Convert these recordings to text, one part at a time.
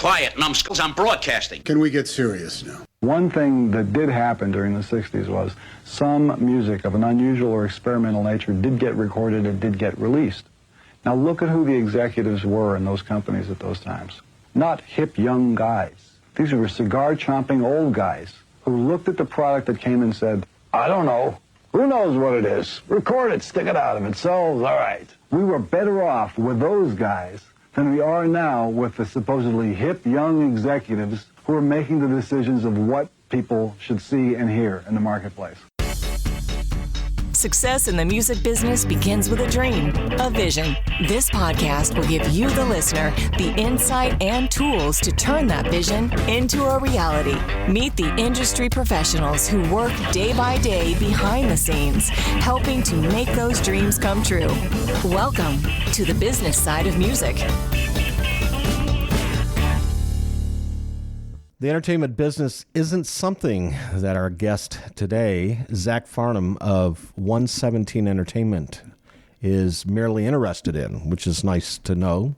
quiet, numbskulls. I'm broadcasting. Can we get serious now? One thing that did happen during the 60s was some music of an unusual or experimental nature did get recorded and did get released. Now look at who the executives were in those companies at those times. Not hip young guys. These were cigar-chomping old guys who looked at the product that came and said, I don't know. Who knows what it is? Record it, stick it out. If it sells, all right. We were better off with those guys than we are now with the supposedly hip young executives who are making the decisions of what people should see and hear in the marketplace. Success in the music business begins with a dream, a vision. This podcast will give you, the listener, the insight and tools to turn that vision into a reality. Meet the industry professionals who work day by day behind the scenes, helping to make those dreams come true. Welcome to the business side of music. The entertainment business isn't something that our guest today, Zach Farnum of 117 Entertainment, is merely interested in, which is nice to know.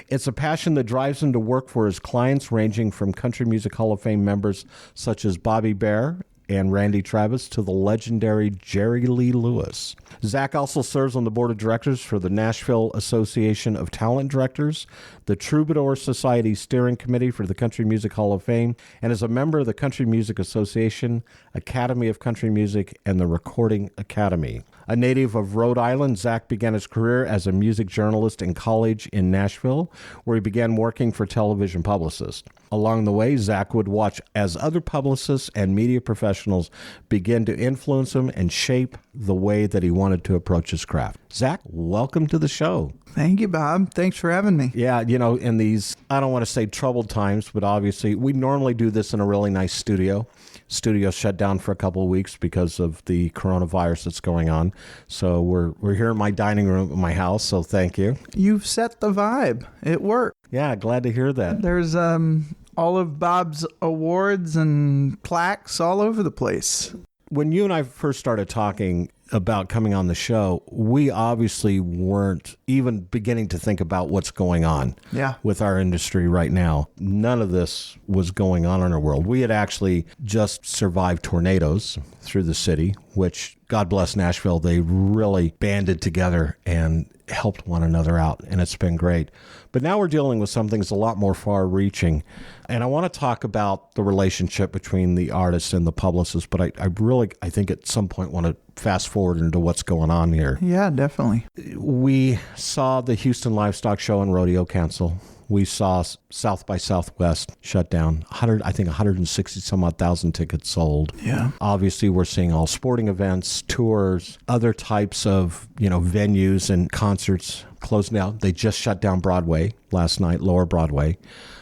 It's a passion that drives him to work for his clients, ranging from Country Music Hall of Fame members such as Bobby Bare and Randy Travis to the legendary Jerry Lee Lewis. Zach also serves on the board of directors for the Nashville Association of Talent Directors, the Troubadour Society Steering Committee for the Country Music Hall of Fame, and is a member of the Country Music Association, Academy of Country Music, and the Recording Academy. A native of Rhode Island, Zach began his career as a music journalist in college in Nashville, where he began working for television publicists. Along the way, Zach would watch as other publicists and media professionals begin to influence him and shape the way that he wanted to approach his craft. Zach, welcome to the show. Thank you, Bob. Thanks for having me. Yeah, you know, in these, I don't want to say troubled times, but obviously we normally do this in a really nice studio. Studio shut down for a couple of weeks because of the coronavirus that's going on. So we're here in my dining room at my house, so thank you. You've set the vibe. It worked. Yeah, glad to hear that. There's all of Bob's awards and plaques all over the place. When you and I first started talking about coming on the show, we obviously weren't even beginning to think about what's going on with our industry right now. None of this was going on in our world. We had actually just survived tornadoes through the city, which, God bless Nashville, they really banded together and helped one another out, and it's been great. But now we're dealing with something that's a lot more far-reaching, and I want to talk about the relationship between the artist and the publicist, but I think at some point want to fast forward into what's going on here. Yeah, definitely. We saw the Houston Livestock Show and Rodeo cancel. We saw South by Southwest shut down. 160 some odd thousand tickets sold. Yeah. Obviously, we're seeing all sporting events, tours, other types of, venues and concerts closed down. They just shut down Broadway last night, Lower Broadway.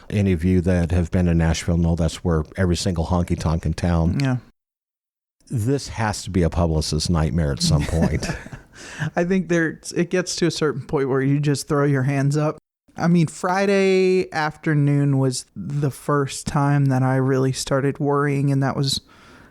Any of you that have been to Nashville know that's where every single honky-tonk in town. Yeah. This has to be a publicist's nightmare at some point. I think it gets to a certain point where you just throw your hands up. I mean, Friday afternoon was the first time that I really started worrying, and I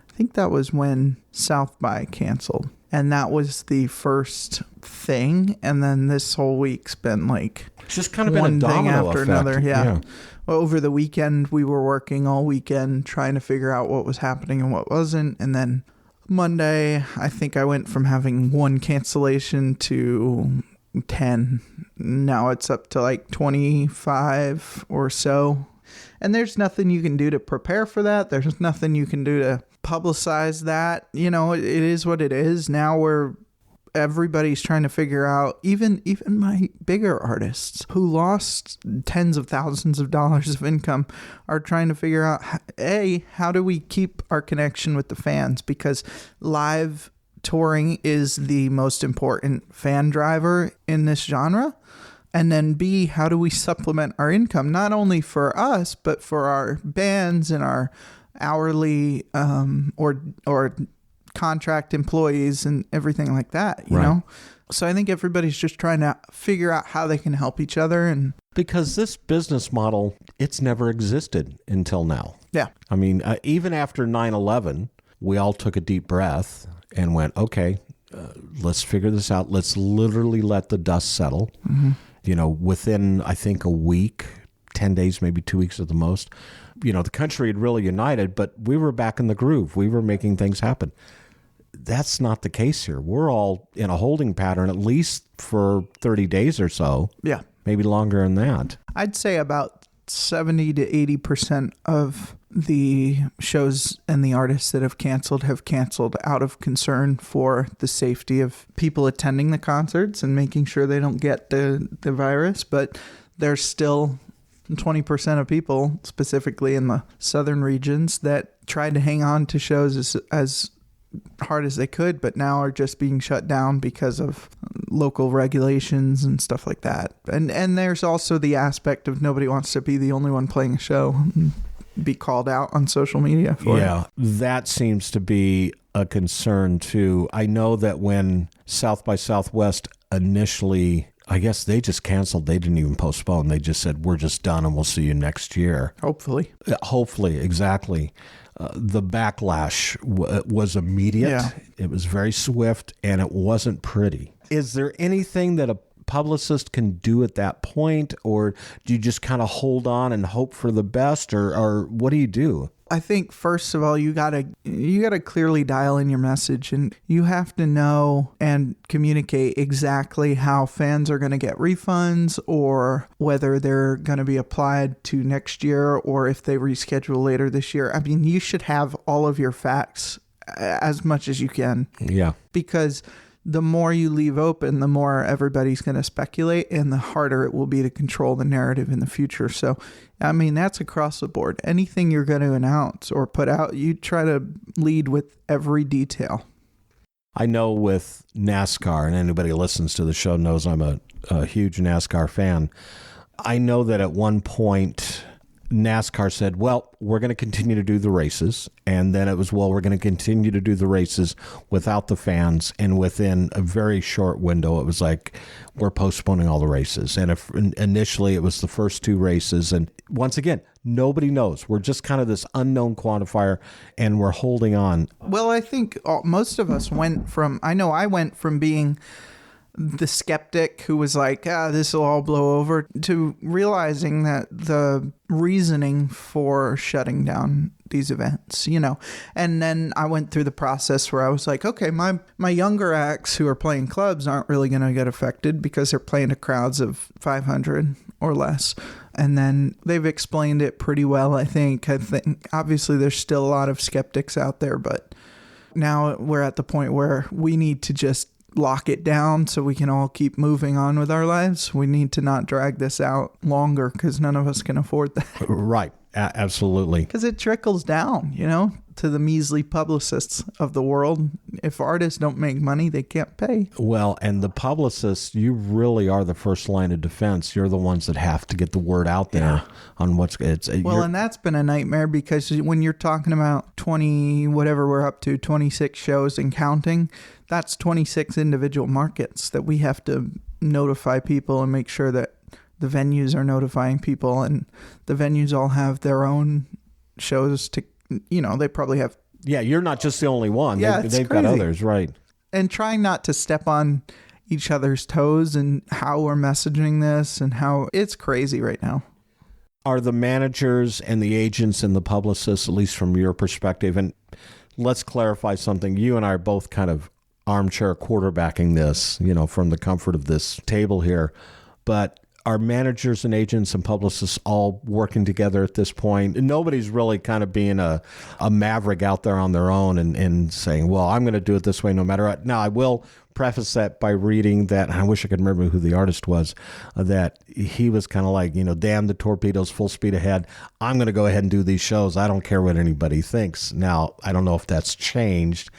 think that was when South by canceled. And that was the first thing, and then this whole week's been like it's just kind of one been a thing domino after effect. another. Yeah. Well, over the weekend, we were working all weekend trying to figure out what was happening and what wasn't, and then Monday, I think I went from having one cancellation to 10. Now it's up to like 25 or so. And there's nothing you can do to prepare for that. There's nothing you can do to publicize that. It is what it is. Now everybody's trying to figure out, even my bigger artists who lost tens of thousands of dollars of income are trying to figure out, how do we keep our connection with the fans? Because live touring is the most important fan driver in this genre. And then B, how do we supplement our income, not only for us, but for our bands and our hourly or contract employees and everything like that, you know? So I think everybody's just trying to figure out how they can help each other. And because this business model, it's never existed until now. Yeah. I mean, even after 9/11, we all took a deep breath and went, okay, let's figure this out. Let's literally let the dust settle. Mm-hmm. Within, I think, a week, 10 days, maybe 2 weeks at the most. The country had really united, but we were back in the groove. We were making things happen. That's not the case here. We're all in a holding pattern, at least for 30 days or so. Yeah. Maybe longer than that. I'd say about 70 to 80% of the shows and the artists that have canceled out of concern for the safety of people attending the concerts and making sure they don't get the virus. But there's still 20% of people, specifically in the southern regions, that tried to hang on to shows as hard as they could, but now are just being shut down because of local regulations and stuff like that. And there's also the aspect of nobody wants to be the only one playing a show and be called out on social media for it. That seems to be a concern too. I know that when South by Southwest initially, I guess they just canceled. They didn't even postpone. They just said, we're just done and we'll see you next year. Hopefully, exactly. The backlash was immediate. Yeah. It was very swift, and it wasn't pretty. Is there anything that a publicist can do at that point, or do you just kind of hold on and hope for the best, or what do you do? I think first of all, you gotta clearly dial in your message, and you have to know and communicate exactly how fans are going to get refunds, or whether they're going to be applied to next year, or if they reschedule later this year. I mean, you should have all of your facts as much as you can. Yeah. Because the more you leave open, the more everybody's going to speculate, and the harder it will be to control the narrative in the future. So, I mean, that's across the board. Anything you're going to announce or put out, you try to lead with every detail. I know with NASCAR, and anybody who listens to the show knows I'm a huge NASCAR fan. I know that at one point NASCAR said, well, we're going to continue to do the races. And then it was, well, we're going to continue to do the races without the fans. And within a very short window, it was like, we're postponing all the races. And initially it was the first two races. And once again, nobody knows. We're just kind of this unknown quantifier, and we're holding on. Well, I think most of us I went from being the skeptic who was like, this will all blow over, to realizing that the reasoning for shutting down these events, and then I went through the process where I was like, okay, my younger acts who are playing clubs aren't really going to get affected because they're playing to crowds of 500 or less. And then they've explained it pretty well. I think obviously there's still a lot of skeptics out there, but now we're at the point where we need to just lock it down so we can all keep moving on with our lives. We need to not drag this out longer because none of us can afford that. Right. Absolutely. Because it trickles down, to the measly publicists of the world. If artists don't make money, they can't pay. Well, and the publicists, you really are the first line of defense. You're the ones that have to get the word out there on what's it's. Well, and that's been a nightmare because when you're talking about 20, whatever we're up to, 26 shows and counting, that's 26 individual markets that we have to notify people and make sure that the venues are notifying people, and the venues all have their own shows to, they probably have. Yeah, you're not just the only one. Yeah, they've got others, right? And trying not to step on each other's toes and how we're messaging this and how it's crazy right now. Are the managers and the agents and the publicists, at least from your perspective, and let's clarify something. You and I are both kind of armchair quarterbacking this, from the comfort of this table here, but are managers and agents and publicists all working together at this point? Nobody's really kind of being a maverick out there on their own and saying, well, I'm going to do it this way no matter what. Now, I will preface that by reading that, and I wish I could remember who the artist was, that he was kind of like, damn the torpedoes, full speed ahead. I'm going to go ahead and do these shows. I don't care what anybody thinks. Now, I don't know if that's changed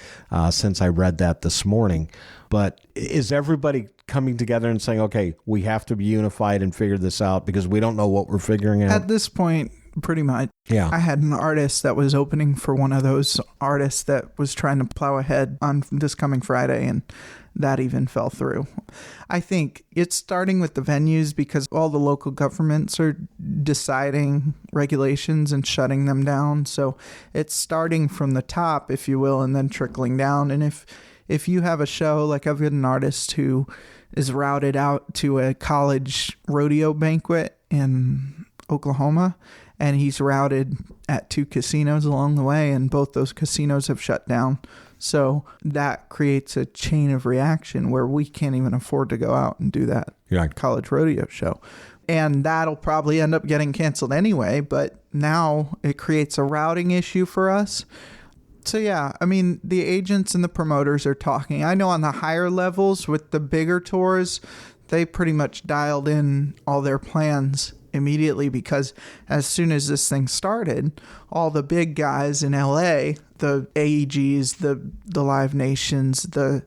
since I read that this morning, but is everybody coming together and saying, okay, we have to be unified and figure this out because we don't know what we're figuring out? At this point, pretty much. Yeah. I had an artist that was opening for one of those artists that was trying to plow ahead on this coming Friday, and that even fell through. I think it's starting with the venues because all the local governments are deciding regulations and shutting them down. So it's starting from the top, if you will, and then trickling down. And if you have a show, like I've got an artist who is routed out to a college rodeo banquet in Oklahoma, and he's routed at 2 casinos along the way, and both those casinos have shut down. So that creates a chain of reaction where we can't even afford to go out and do that college rodeo show. And that'll probably end up getting canceled anyway, but now it creates a routing issue for us. So yeah, I mean, the agents and the promoters are talking. I know on the higher levels with the bigger tours, they pretty much dialed in all their plans immediately, because as soon as this thing started, all the big guys in LA, the AEGs, the Live Nations, the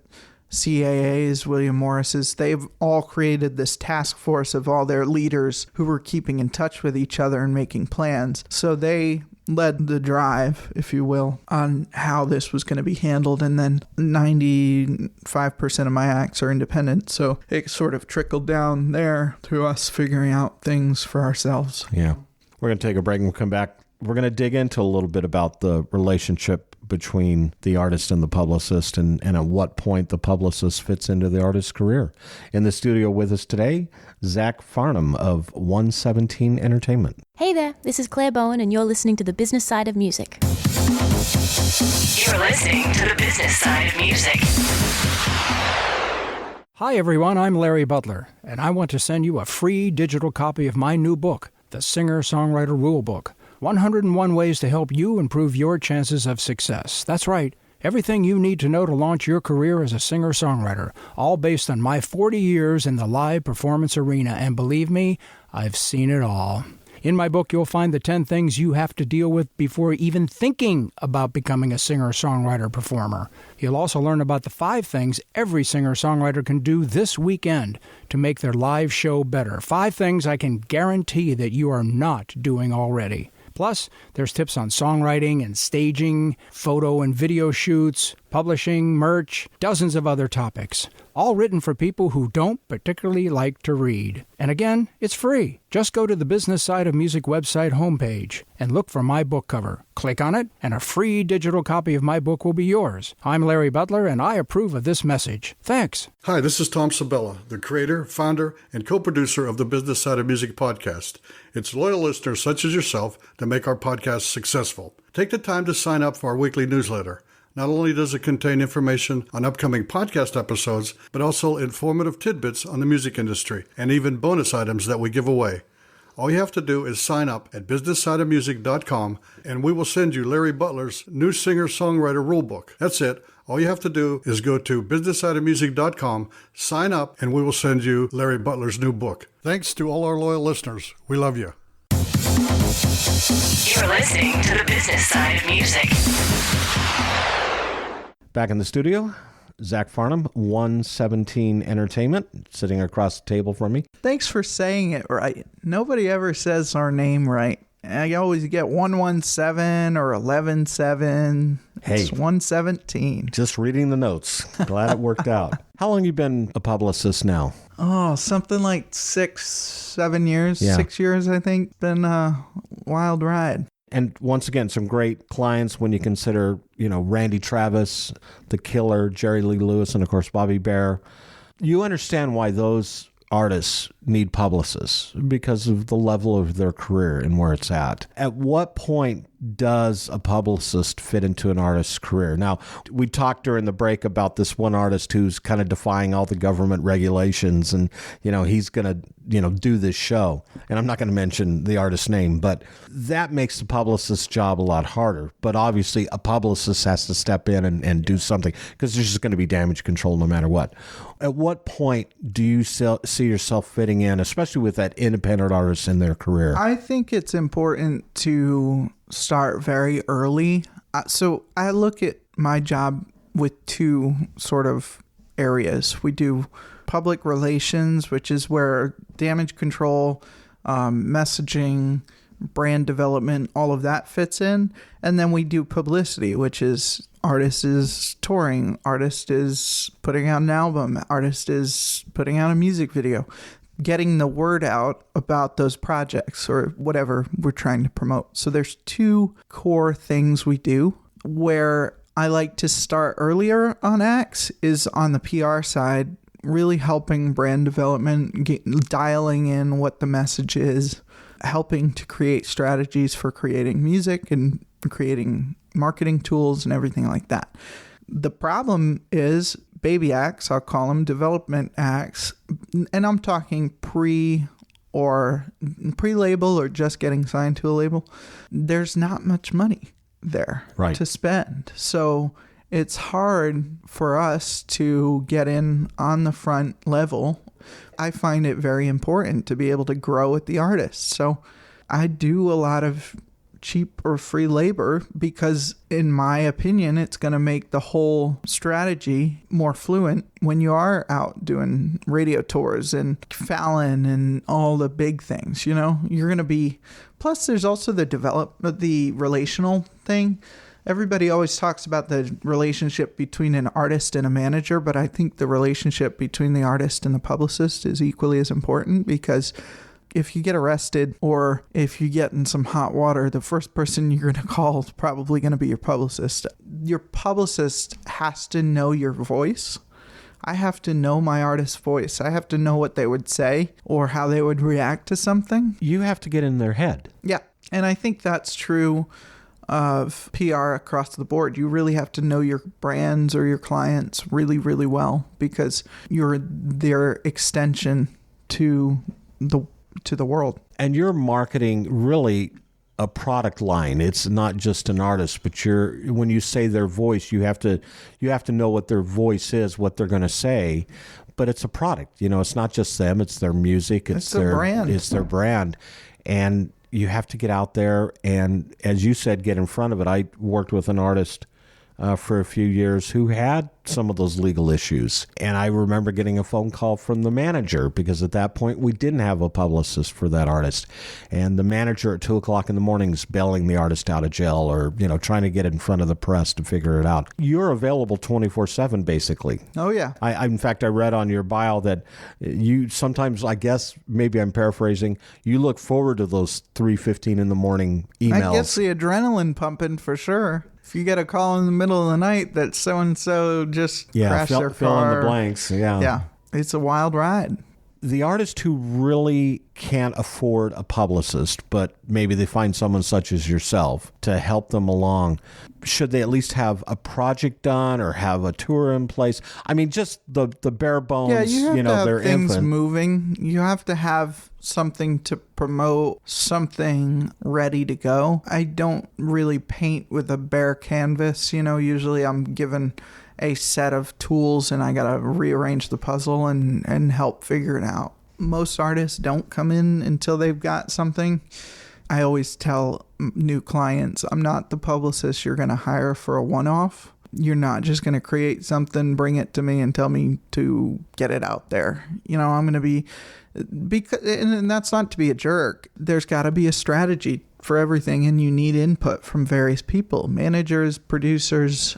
CAAs, William Morris's, they've all created this task force of all their leaders who were keeping in touch with each other and making plans. So they led the drive, if you will, on how this was going to be handled. And then 95% of my acts are independent. So it sort of trickled down there to us figuring out things for ourselves. Yeah. We're going to take a break and we'll come back. We're going to dig into a little bit about the relationship between the artist and the publicist, and at what point the publicist fits into the artist's career. In the studio with us today, Zach Farnum of 117 Entertainment. Hey there, this is Claire Bowen, and you're listening to The Business Side of Music. You're listening to the business side of music. Hi everyone, I'm Larry Butler, and I want to send you a free digital copy of my new book, The Singer-Songwriter Rulebook. 101 ways to help you improve your chances of success. That's right. Everything you need to know to launch your career as a singer-songwriter, all based on my 40 years in the live performance arena, and believe me, I've seen it all. In my book, you'll find the 10 things you have to deal with before even thinking about becoming a singer-songwriter performer. You'll also learn about the 5 things every singer-songwriter can do this weekend to make their live show better. 5 things I can guarantee that you are not doing already. Plus, there's tips on songwriting and staging, photo and video shoots, publishing, merch, dozens of other topics, all written for people who don't particularly like to read. And again, it's free. Just go to the Business Side of Music website homepage and look for my book cover. Click on it, and a free digital copy of my book will be yours. I'm Larry Butler, and I approve of this message. Thanks. Hi, this is Tom Sabella, the creator, founder, and co-producer of the Business Side of Music podcast. It's loyal listeners such as yourself that make our podcast successful. Take the time to sign up for our weekly newsletter. Not only does it contain information on upcoming podcast episodes, but also informative tidbits on the music industry and even bonus items that we give away. All you have to do is sign up at businesssideofmusic.com, and we will send you Larry Butler's new singer-songwriter rulebook. That's it. All you have to do is go to businesssideofmusic.com, sign up, and we will send you Larry Butler's new book. Thanks to all our loyal listeners. We love you. You're listening to the business side of music. Back in the studio, Zach Farnum, 117 Entertainment, sitting across the table from me. Thanks for saying it right. Nobody ever says our name right. I always get 117 or 117. Hey. It's 117. Just reading the notes. Glad it worked out. How long have you been a publicist now? Oh, something like 6-7 years. Yeah. 6 years, I think. Been a wild ride. And once again, some great clients when you consider, Randy Travis, The Killer, Jerry Lee Lewis, and of course, Bobby Bear. You understand why those artists need publicists because of the level of their career and where it's at. At what point does a publicist fit into an artist's career? Now, we talked during the break about this one artist who's kind of defying all the government regulations and, he's going to, do this show. And I'm not going to mention the artist's name, but that makes the publicist's job a lot harder. But obviously, a publicist has to step in and do something because there's just going to be damage control no matter what. At what point do you see yourself fitting in, especially with that independent artist in their career? I think it's important to start very early. So I look at my job with 2 sort of areas. We do public relations, which is where damage control, messaging, brand development, all of that fits in. And then we do publicity, which is artist is touring, artist is putting out an album, artist is putting out a music video, getting the word out about those projects or whatever we're trying to promote. So there's 2 core things we do. Where I like to start earlier on acts is on the PR side, really helping brand development, dialing in what the message is, helping to create strategies for creating music and creating marketing tools and everything like that. The problem is baby acts, I'll call them development acts, and I'm talking pre-label or just getting signed to a label. There's not much money there to spend. So it's hard for us to get in on the front level. I find it very important to be able to grow with the artist. So I do a lot of cheap or free labor because, in my opinion, it's going to make the whole strategy more fluent when you are out doing radio tours and Fallon and all the big things. You know, you're going to be. Plus, there's also the relational thing. Everybody always talks about the relationship between an artist and a manager, but I think the relationship between the artist and the publicist is equally as important, because if you get arrested or if you get in some hot water, the first person you're going to call is probably going to be your publicist. Your publicist has to know your voice. I have to know my artist's voice. I have to know what they would say or how they would react to something. You have to get in their head. Yeah. And I think that's true of PR across the board. You really have to know your brands or your clients really, really well, because you're their extension to the world. And you're marketing really a product line. It's not just an artist, but when you say their voice, you have to know what their voice is, what they're going to say. But it's a product. You know, it's not just them. It's their music. It's their brand. It's their brand. And you have to get out there and, as you said, get in front of it. I worked with an artist for a few years who had some of those legal issues. And I remember getting a phone call from the manager, because at that point we didn't have a publicist for that artist. And the manager at 2:00 in the morning is bailing the artist out of jail, or, you know, trying to get in front of the press to figure it out. You're available 24/7, basically. Oh, yeah. In fact, I read on your bio that you sometimes, I guess, maybe I'm paraphrasing, you look forward to those 3:15 in the morning emails. I guess the adrenaline pumping for sure. If you get a call in the middle of the night that so-and-so just crashed their car. Fill in the blanks. Yeah, it's a wild ride. The artist who really can't afford a publicist, but maybe they find someone such as yourself to help them along, should they at least have a project done or have a tour in place? I mean, just the bare bones, yeah, you have to have their things infant. moving. You have to have something to promote, something ready to go. I don't really paint with a bare canvas. You know, usually I'm given a set of tools and I got to rearrange the puzzle and help figure it out. Most artists don't come in until they've got something. I always tell new clients, I'm not the publicist you're going to hire for a one-off. You're not just going to create something, bring it to me and tell me to get it out there. You know, I'm going to be, because, and that's not to be a jerk. There's got to be a strategy for everything, and you need input from various people. Managers, producers.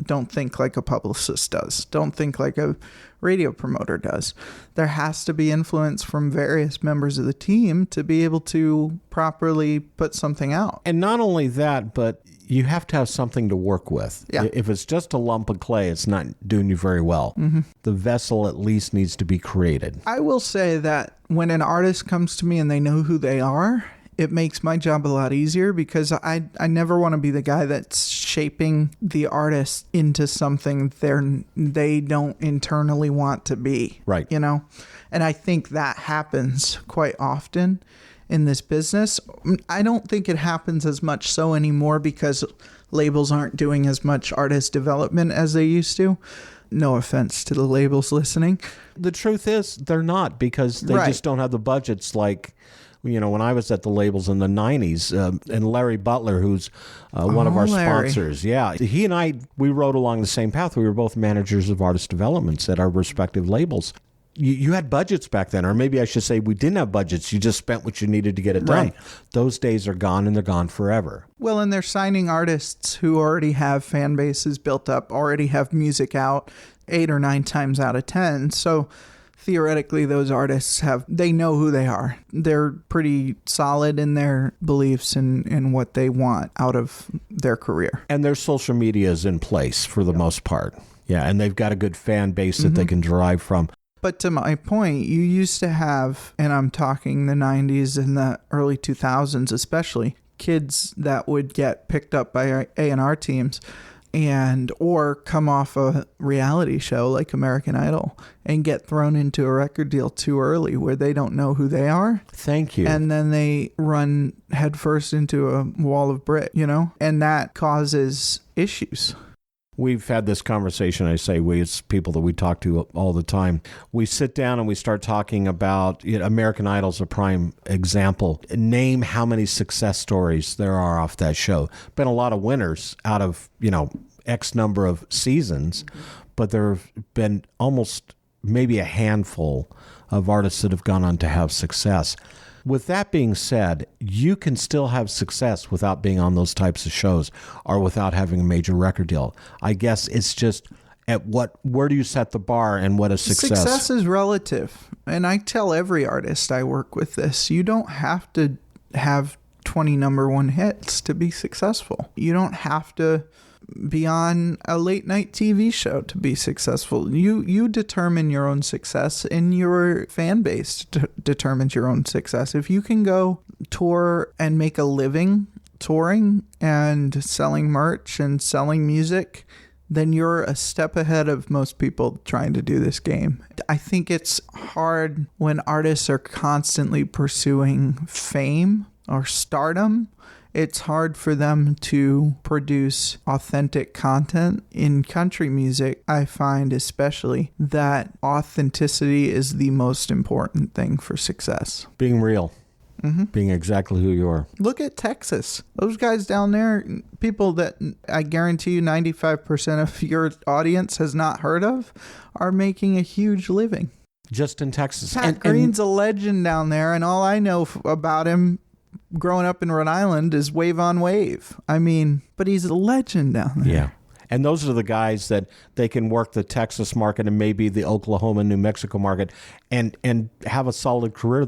Don't think like a publicist does. Don't think like a radio promoter does. There has to be influence from various members of the team to be able to properly put something out. And not only that, but you have to have something to work with. Yeah. If it's just a lump of clay, it's not doing you very well. Mm-hmm. The vessel at least needs to be created. I will say that when an artist comes to me and they know who they are, it makes my job a lot easier, because I never want to be the guy that's shaping the artist into something they don't internally want to be. Right. You know? And I think that happens quite often in this business. I don't think it happens as much so anymore, because labels aren't doing as much artist development as they used to. No offense to the labels listening. The truth is they're not, because they just don't have the budgets like... You know, when I was at the labels in the 90s, and Larry Butler, who's one of our sponsors, he and I, we rode along the same path. We were both managers of artist developments at our respective labels. You had budgets back then, or maybe I should say we didn't have budgets. You just spent what you needed to get it done. Those days are gone, and they're gone forever. Well, and they're signing artists who already have fan bases built up, already have music out 8 or 9 times out of 10. So theoretically, those artists they know who they are. They're pretty solid in their beliefs and what they want out of their career. And their social media is in place for the most part. Yeah, and they've got a good fan base that they can derive from. But to my point, you used to have, and I'm talking the 90s and the early 2000s especially, kids that would get picked up by A&R teams or come off a reality show like American Idol and get thrown into a record deal too early where they don't know who they are. Thank you. And then they run headfirst into a wall of brick, and that causes issues. We've had this conversation, I say we, it's people that we talk to all the time. We sit down and we start talking about, American Idol's a prime example. Name how many success stories there are off that show. Been a lot of winners out of, X number of seasons, but there have been almost maybe a handful of artists that have gone on to have success. With that being said, you can still have success without being on those types of shows or without having a major record deal. I guess it's just where do you set the bar and what is success? Success is relative. And I tell every artist I work with this. You don't have to have 20 number one hits to be successful. You don't have to be on a late night TV show to be successful. You determine your own success, and your fan base determines your own success. If you can go tour and make a living touring and selling merch and selling music, then you're a step ahead of most people trying to do this game. I think it's hard when artists are constantly pursuing fame or stardom. It's hard for them to produce authentic content. In country music, I find especially that authenticity is the most important thing for success. Being real. Being exactly who you are. Look at Texas. Those guys down there, people that I guarantee you 95% of your audience has not heard of, are making a huge living. Just in Texas. Pat Green's a legend down there, and all I know about him growing up in Rhode Island is Wave on Wave. I mean, but he's a legend down there. Yeah. And those are the guys that they can work the Texas market and maybe the Oklahoma, New Mexico market and have a solid career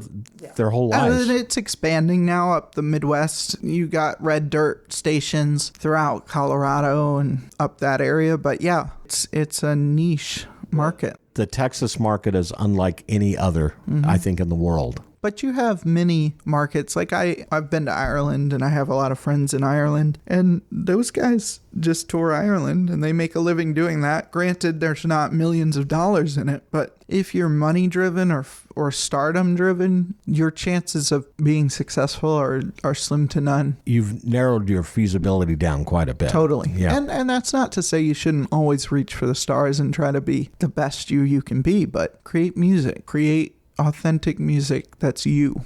their whole lives. And it's expanding now up the Midwest. You got red dirt stations throughout Colorado and up that area. But yeah, it's a niche market. The Texas market is unlike any other, I think, in the world. But you have many markets. Like I've been to Ireland, and I have a lot of friends in Ireland, and those guys just tour Ireland and they make a living doing that. Granted, there's not millions of dollars in it, but if you're money driven or stardom driven, your chances of being successful are slim to none. You've narrowed your feasibility down quite a bit. Totally. Yeah. And that's not to say you shouldn't always reach for the stars and try to be the best you can be, but create music, create authentic music that's you.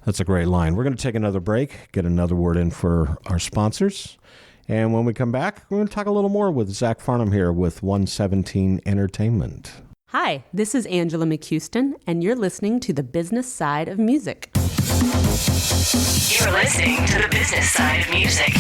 That's a great line. We're going to take another break, get another word in for our sponsors. And when we come back, we're going to talk a little more with Zach Farnum here with 117 Entertainment. Hi, this is Angela McHouston, and you're listening to The Business Side of Music. You're listening to the business side of music.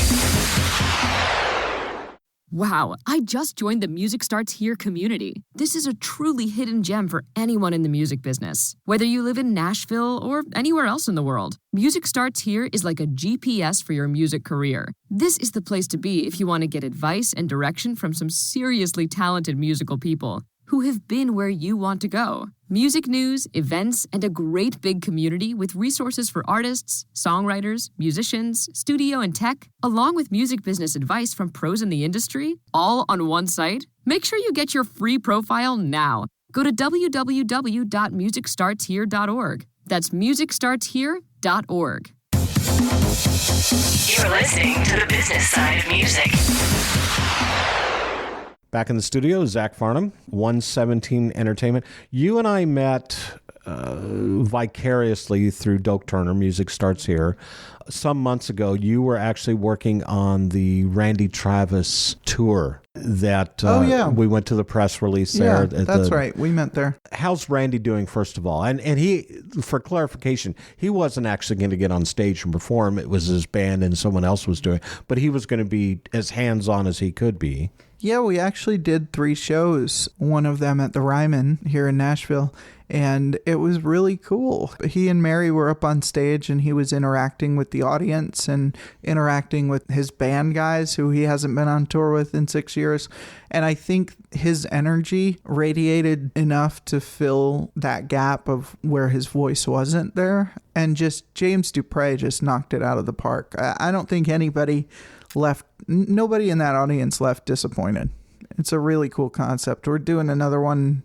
Wow, I just joined the Music Starts Here community. This is a truly hidden gem for anyone in the music business. Whether you live in Nashville or anywhere else in the world, Music Starts Here is like a GPS for your music career. This is the place to be if you want to get advice and direction from some seriously talented musical people who have been where you want to go. Music news, events, and a great big community with resources for artists, songwriters, musicians, studio and tech, along with music business advice from pros in the industry, all on one site. Make sure you get your free profile now. Go to www.musicstartshere.org. That's musicstartshere.org. You're listening to the business side of music. Back in the studio, Zach Farnum, 117 Entertainment. You and I met vicariously through Doak Turner, Music Starts Here. Some months ago, you were actually working on the Randy Travis tour that we went to the press release there. Yeah, that's right. We met there. How's Randy doing, first of all? And he, for clarification, he wasn't actually going to get on stage and perform. It was his band and someone else was doing it. But he was going to be as hands-on as he could be. Yeah, we actually did 3 shows, one of them at the Ryman here in Nashville. And it was really cool. He and Mary were up on stage and he was interacting with the audience and interacting with his band guys who he hasn't been on tour with in 6 years. And I think his energy radiated enough to fill that gap of where his voice wasn't there. And just James Dupre just knocked it out of the park. I don't think nobody in that audience left disappointed. It's a really cool concept. We're doing another one.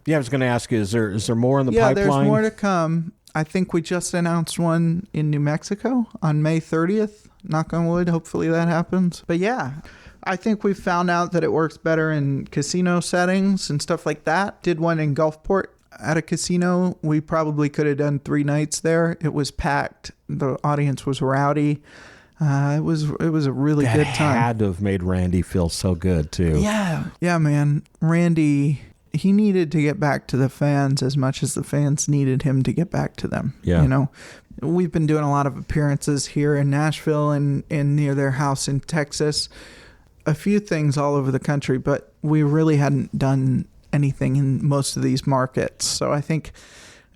Yeah, I was going to ask you, is there more in the pipeline? Yeah, there's more to come. I think we just announced one in New Mexico on May 30th. Knock on wood. Hopefully that happens. But yeah, I think we found out that it works better in casino settings and stuff like that. Did one in Gulfport at a casino. We probably could have done 3 nights there. It was packed. The audience was rowdy. It was a really good time. That had to have made Randy feel so good too. Yeah, man. Randy, he needed to get back to the fans as much as the fans needed him to get back to them. Yeah. You know, we've been doing a lot of appearances here in Nashville and near their house in Texas. A few things all over the country, but we really hadn't done anything in most of these markets. So I think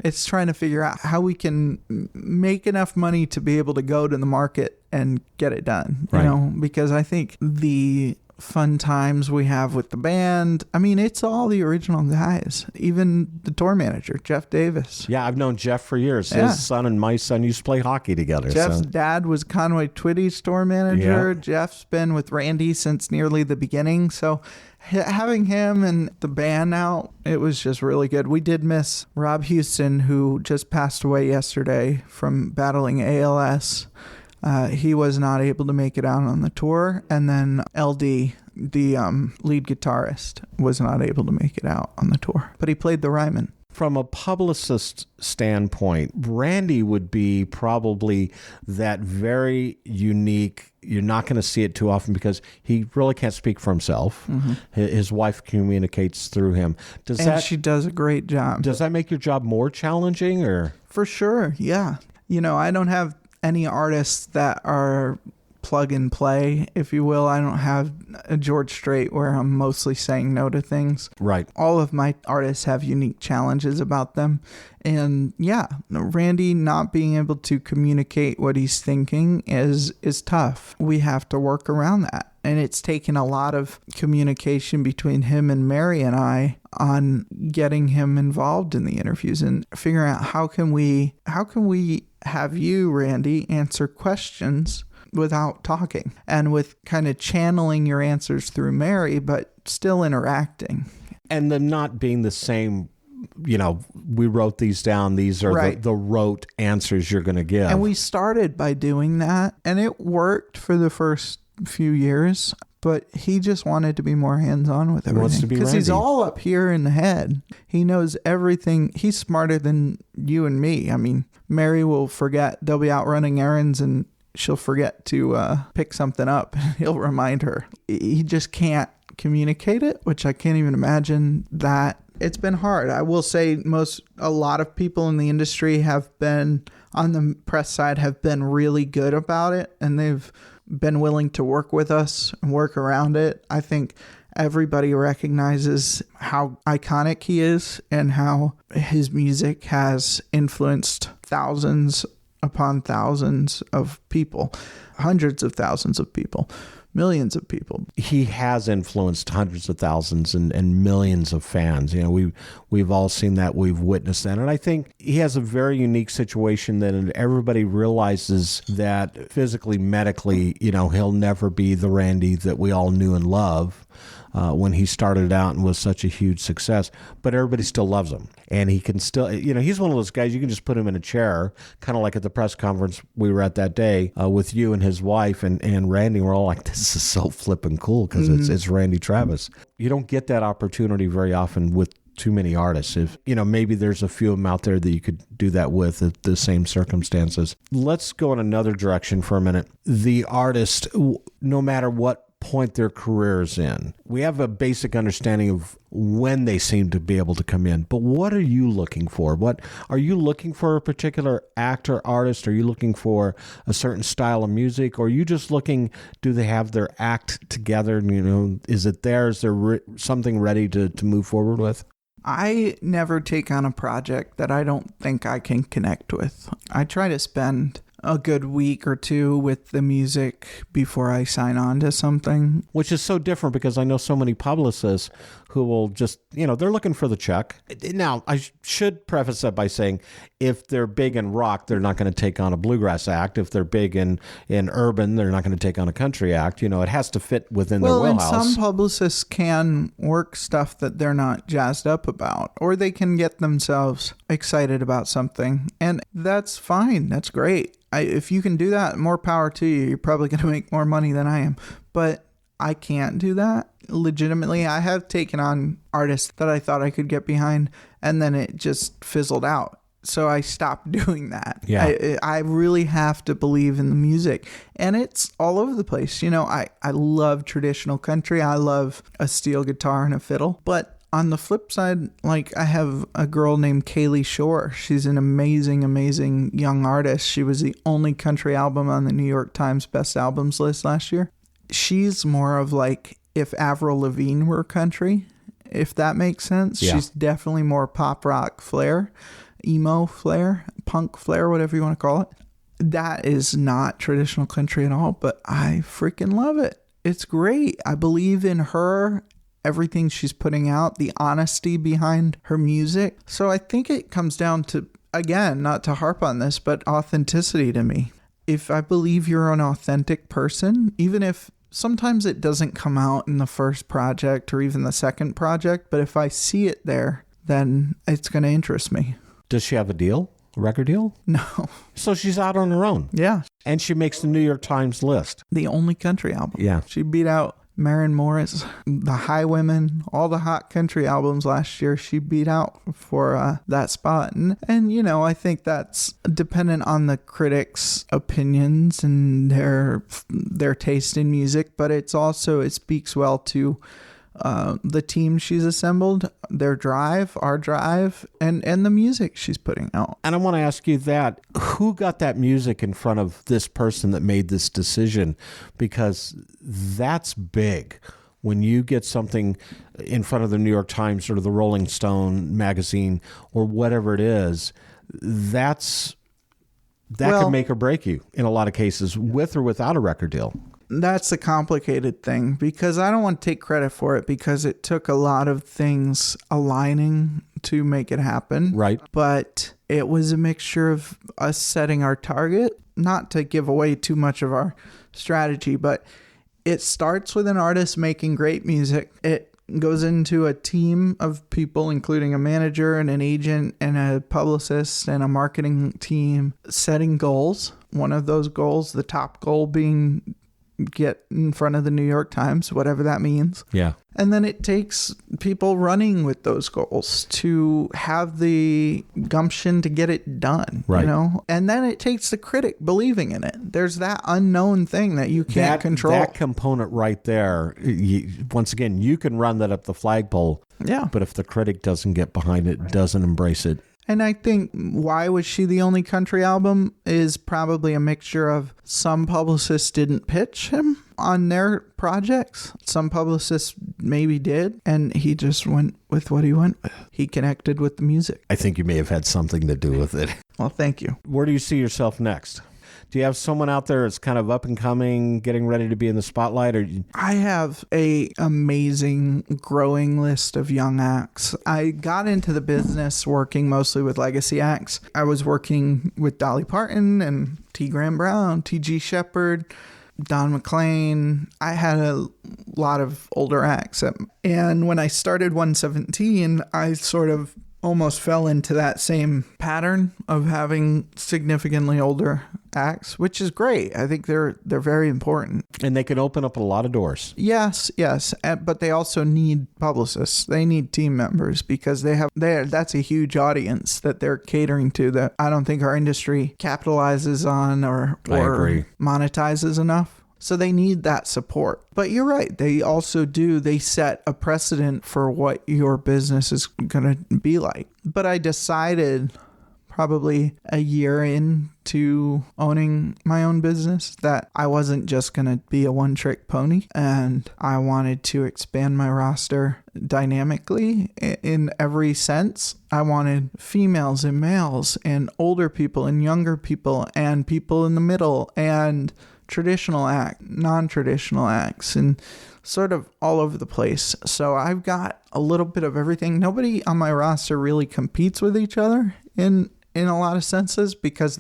it's trying to figure out how we can make enough money to be able to go to the market and get it done, you know, because I think the fun times we have with the band, I mean, it's all the original guys, even the tour manager, Jeff Davis. Yeah, I've known Jeff for years. His son and my son used to play hockey together. Jeff's dad was Conway Twitty's tour manager. Yeah. Jeff's been with Randy since nearly the beginning. So having him and the band out, it was just really good. We did miss Rob Houston, who just passed away yesterday from battling ALS. He was not able to make it out on the tour. And then LD, the lead guitarist, was not able to make it out on the tour. But he played the Ryman. From a publicist standpoint, Randy would be probably that very unique. You're not going to see it too often because he really can't speak for himself. Mm-hmm. His wife communicates through him. She does a great job. Does that make your job more challenging, or? For sure, yeah. You know, I don't have any artists that are plug and play, if you will. I don't have a George Strait where I'm mostly saying no to things. Right. All of my artists have unique challenges about them. And yeah, Randy not being able to communicate what he's thinking is tough. We have to work around that. And it's taken a lot of communication between him and Mary and I on getting him involved in the interviews and figuring out how can we have you, Randy, answer questions without talking, and with kind of channeling your answers through Mary, but still interacting. And them not being the same, you know, we wrote these down. These are the rote answers you're going to give. And we started by doing that, and it worked for the first few years, but he just wanted to be more hands-on with everything. He wants to be because he's Randy. all up here in the head. He knows everything. He's smarter than you and me. I mean, Mary will forget. They'll be out running errands and she'll forget to pick something up. He'll remind her. He just can't communicate it, which I can't even imagine that. It's been hard. I will say a lot of people in the industry have been, on the press side, have been really good about it, and they've been willing to work with us and work around it. I think everybody recognizes how iconic he is and how his music has influenced thousands upon thousands of people, hundreds of thousands of people, millions of people. He has influenced hundreds of thousands and millions of fans. You know, we've all seen that. We've witnessed that. And I think he has a very unique situation that everybody realizes that physically, medically, you know, he'll never be the Randy that we all knew and love when he started out and was such a huge success. But everybody still loves him. And he can still, you know, he's one of those guys, you can just put him in a chair, kind of like at the press conference we were at that day with you and his wife and Randy. We're all like, this is so flippin' cool because it's Randy Travis. You don't get that opportunity very often with too many artists. If, you know, maybe there's a few of them out there that you could do that with at the same circumstances. Let's go in another direction for a minute. The artist, no matter what point their careers in, we have a basic understanding of when they seem to be able to come in, but what are you looking for? What are you looking for? A particular actor, artist? Are you looking for a certain style of music, or are you just looking, do they have their act together? You know, is it there? Is there something ready to move forward with? I never take on a project that I don't think I can connect with. I try to spend a good week or two with the music before I sign on to something. Which is so different because I know so many publicists who will just, they're looking for the check. Now, I should preface that by saying if they're big in rock, they're not going to take on a bluegrass act. If they're big in urban, they're not going to take on a country act. It has to fit within their wheelhouse. And some publicists can work stuff that they're not jazzed up about, or they can get themselves excited about something. And that's fine. That's great. If you can do that, more power to you. You're probably going to make more money than I am. But I can't do that. Legitimately, I have taken on artists that I thought I could get behind, and then it just fizzled out. So I stopped doing that. Yeah. I really have to believe in the music. And it's all over the place. I love traditional country. I love a steel guitar and a fiddle. But on the flip side, I have a girl named Kaylee Shore. She's an amazing, amazing young artist. She was the only country album on the New York Times Best Albums list last year. She's more of if Avril Lavigne were country, if that makes sense. Yeah. She's definitely more pop rock flair, emo flair, punk flair, whatever you want to call it. That is not traditional country at all, but I freaking love it. It's great. I believe in her. Everything she's putting out, the honesty behind her music. So I think it comes down to, again, not to harp on this, but authenticity to me. If I believe you're an authentic person, even if sometimes it doesn't come out in the first project or even the second project, but if I see it there, then it's going to interest me. Does she have a deal? A record deal? No. So she's out on her own. Yeah. And she makes the New York Times list. The only country album. Yeah. She beat out Maren Morris, the Highwomen, all the hot country albums last year. She beat out for that spot. And I think that's dependent on the critics' opinions and their taste in music, but it speaks well to the team she's assembled, their drive, our drive, and the music she's putting out. And I want to ask you that, who got that music in front of this person that made this decision? Because that's big. When you get something in front of the New York Times or the Rolling Stone magazine or whatever it is, that can make or break you in a lot of cases, with or without a record deal. That's a complicated thing because I don't want to take credit for it because it took a lot of things aligning to make it happen. Right. But it was a mixture of us setting our target, not to give away too much of our strategy, but it starts with an artist making great music. It goes into a team of people, including a manager and an agent and a publicist and a marketing team, setting goals. One of those goals, the top goal being get in front of the New York Times, whatever that means. Yeah. And then it takes people running with those goals to have the gumption to get it done, right. And then it takes the critic believing in it. There's that unknown thing that you can't control. That component right there, once again, you can run that up the flagpole. Yeah. But if the critic doesn't get behind it, doesn't embrace it. And I think why was she the only country album is probably a mixture of some publicists didn't pitch him on their projects. Some publicists maybe did, and he just went with what he went with. He connected with the music. I think you may have had something to do with it. Well, thank you. Where do you see yourself next? Do you have someone out there that's kind of up and coming, getting ready to be in the spotlight? I have a amazing growing list of young acts. I got into the business working mostly with legacy acts. I was working with Dolly Parton and T. Graham Brown, T.G. Shepherd, Don McLean. I had a lot of older acts. And when I started 117, I sort of almost fell into that same pattern of having significantly older acts, which is great. I think they're very important. And they can open up a lot of doors. Yes. But they also need publicists. They need team members because that's a huge audience that they're catering to that I don't think our industry capitalizes on or monetizes enough. So they need that support. But you're right. They also they set a precedent for what your business is going to be like. But I decided probably a year into owning my own business that I wasn't just going to be a one-trick pony, and I wanted to expand my roster dynamically in every sense. I wanted females and males and older people and younger people and people in the middle and traditional act, non-traditional acts, and sort of all over the place. So I've got a little bit of everything. Nobody on my roster really competes with each other in a lot of senses because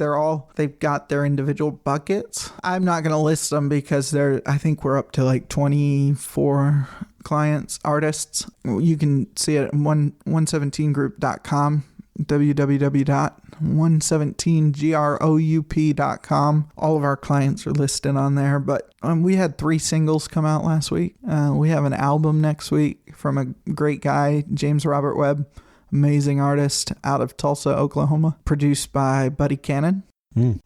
they've got their individual buckets. I'm not going to list them because I think we're up to like 24 clients, artists. You can see it at 117group.com, www.117group.com. All of our clients are listed on there, but we had 3 singles come out last week. We have an album next week from a great guy, James Robert Webb, amazing artist out of Tulsa, Oklahoma, produced by Buddy Cannon.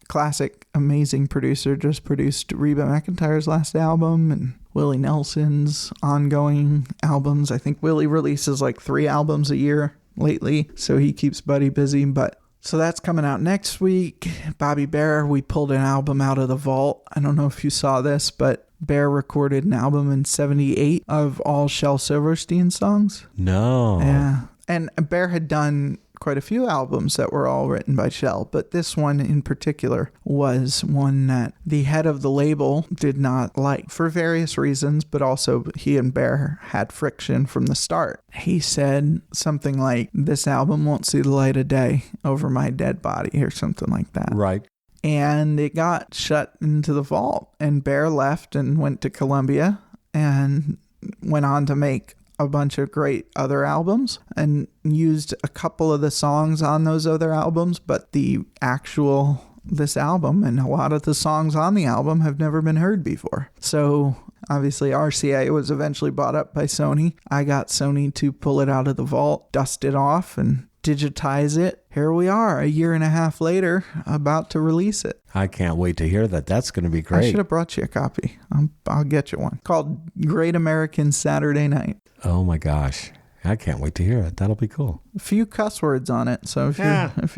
Classic, amazing producer, just produced Reba McEntire's last album and Willie Nelson's ongoing albums. I think Willie releases like 3 albums a year lately, so he keeps Buddy busy. But so that's coming out next week. Bobby Bear, we pulled an album out of the vault. I don't know if you saw this, but Bear recorded an album in 78 of all Shel Silverstein songs. No. Yeah. And Bear had done quite a few albums that were all written by Shel, but this one in particular was one that the head of the label did not like for various reasons, but also he and Bear had friction from the start. He said something like, "This album won't see the light of day over my dead body," or something like that. Right. And it got shut into the vault, and Bear left and went to Columbia and went on to make a bunch of great other albums and used a couple of the songs on those other albums, but this album and a lot of the songs on the album have never been heard before. So obviously RCA was eventually bought up by Sony. I got Sony to pull it out of the vault, dust it off, and digitize it. Here we are, a year and a half later, about to release it. I can't wait to hear that. That's going to be great. I should have brought you a copy. I'll get you one. Called Great American Saturday Night. Oh my gosh. I can't wait to hear it. That'll be cool. A few cuss words on it, so if you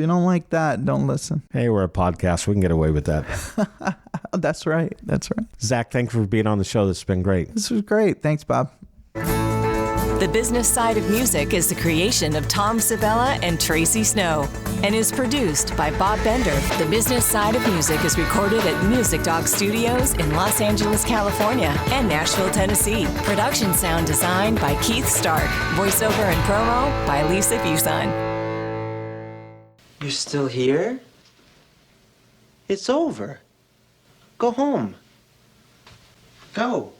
don't like that, don't listen. Hey, we're a podcast. We can get away with that. That's right. That's right. Zach, thanks for being on the show. This has been great. This was great. Thanks, Bob. The Business Side of Music is the creation of Tom Sabella and Tracy Snow and is produced by Bob Bender. The Business Side of Music is recorded at Music Dog Studios in Los Angeles, California and Nashville, Tennessee. Production sound design by Keith Stark. Voiceover and promo by Lisa Busan. You're still here? It's over. Go home. Go.